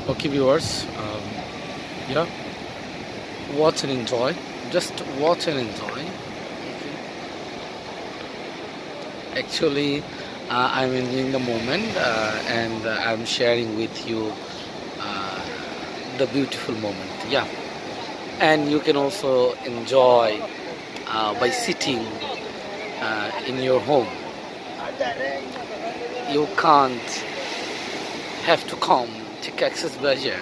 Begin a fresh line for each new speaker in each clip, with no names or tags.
Okay, viewers, yeah, watch and enjoy. Just watch and enjoy. Actually, I'm enjoying the moment and I'm sharing with you uh, the beautiful moment. Yeah, and you can also enjoy by sitting in your home. You can't have to come to Texas Bazaar.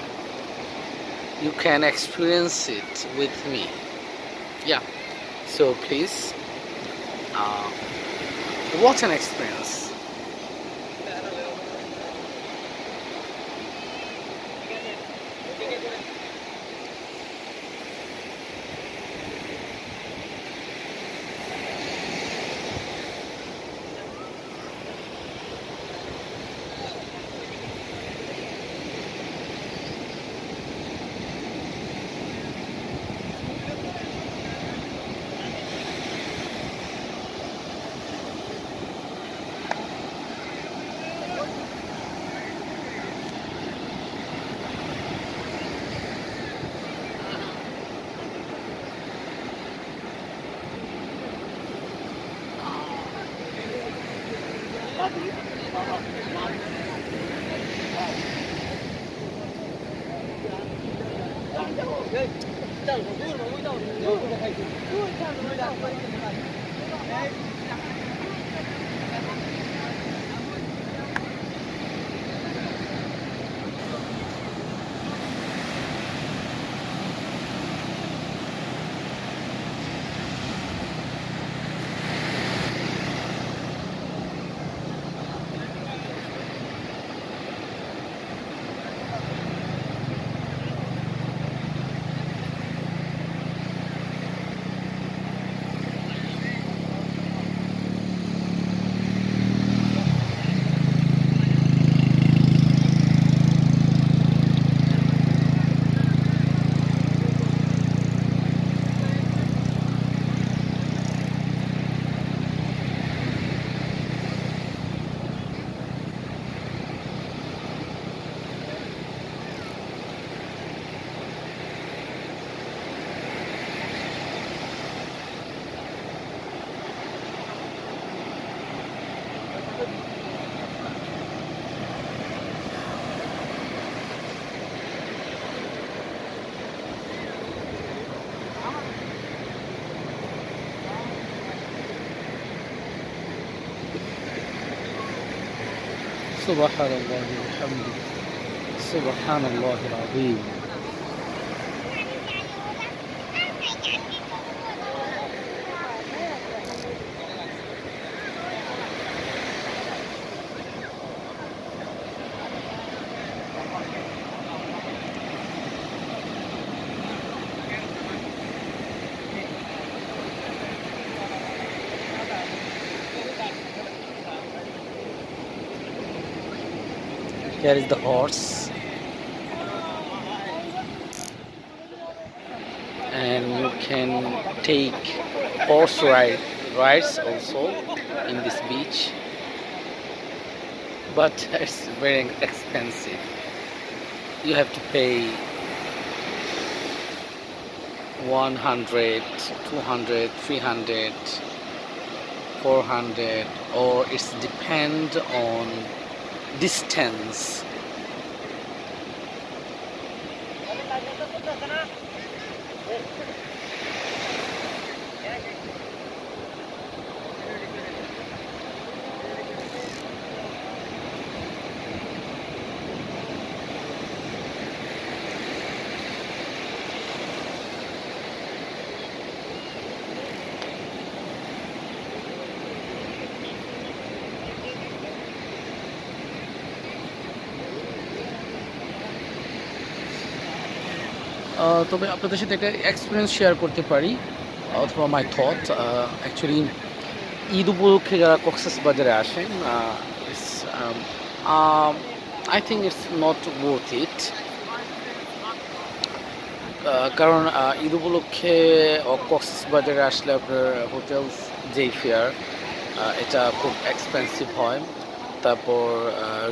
You can experience it with me. Yeah, so please uh, watch and experience. سبحان الله وبحمده سبحان الله العظيم. Here is the horse, and you can take rides also in this beach, but it's very expensive. You have to pay 100, 200, 300, 400, or it's depend on distance. তবে আপনাদের সাথে একটা experience share করতে পারি অথবা মাই thought. Actually Eid উপলক্ষে যারা কক্সবাজারে আসেন, I think it's not worth it. কারণ ঈদ উপলক্ষে কক্সবাজারে আসলে আপনার হোটেলস যেই ফেয়ার, এটা খুব এক্সপেন্সিভ হয়। তারপর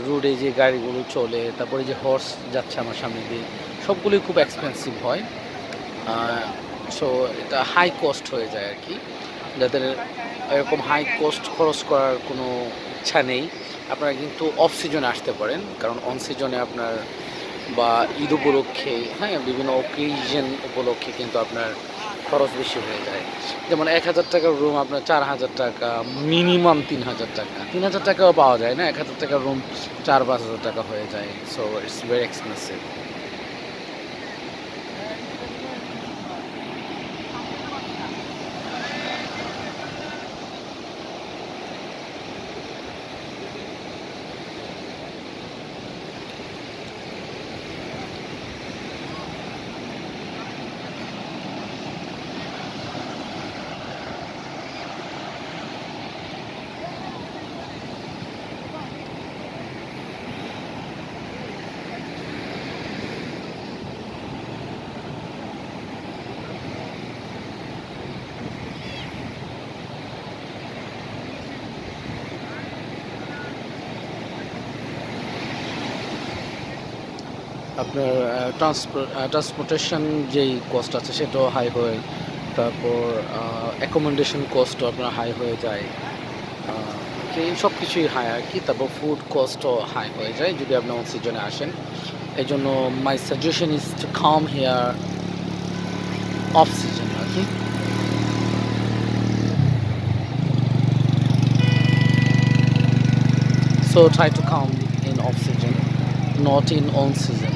রোডে যে গাড়িগুলো চলে, তারপরে যে হর্স যাচ্ছে আমার সামনে দিয়ে, সবগুলোই খুব এক্সপেন্সিভ হয়। সো এটা হাই কস্ট হয়ে যায় আর কি। যাদের এরকম হাই কস্ট খরচ করার কোনো ইচ্ছা নেই, আপনারা কিন্তু অফ সিজনে আসতে পারেন, কারণ অন সিজনে আপনার বা ঈদ উপলক্ষে, হ্যাঁ, বিভিন্ন অকেশন উপলক্ষে কিন্তু আপনার খরচ বেশি হয়ে যায়। যেমন 1,000 টাকার রুম আপনার 4,000 টাকা, মিনিমাম 3,000 টাকা, 3,000 টাকাও পাওয়া যায় না, 1,000 টাকার রুম 4-5 হাজার টাকা হয়ে যায়। So it's very expensive. আপনার ট্রান্সপোর্টেশন যেই কস্ট আছে সেটাও হাই হয়। তারপর অ্যাকোমোডেশন কস্টও আপনার হাই হয়ে যায়। এই সব কিছুই হাই আর কি। তারপর ফুড কস্টও হাই হয়ে যায় যদি আপনি অন সিজনে আসেন। এই জন্য my suggestion is to come here off season আর কি। So try to come in off season, not in on season.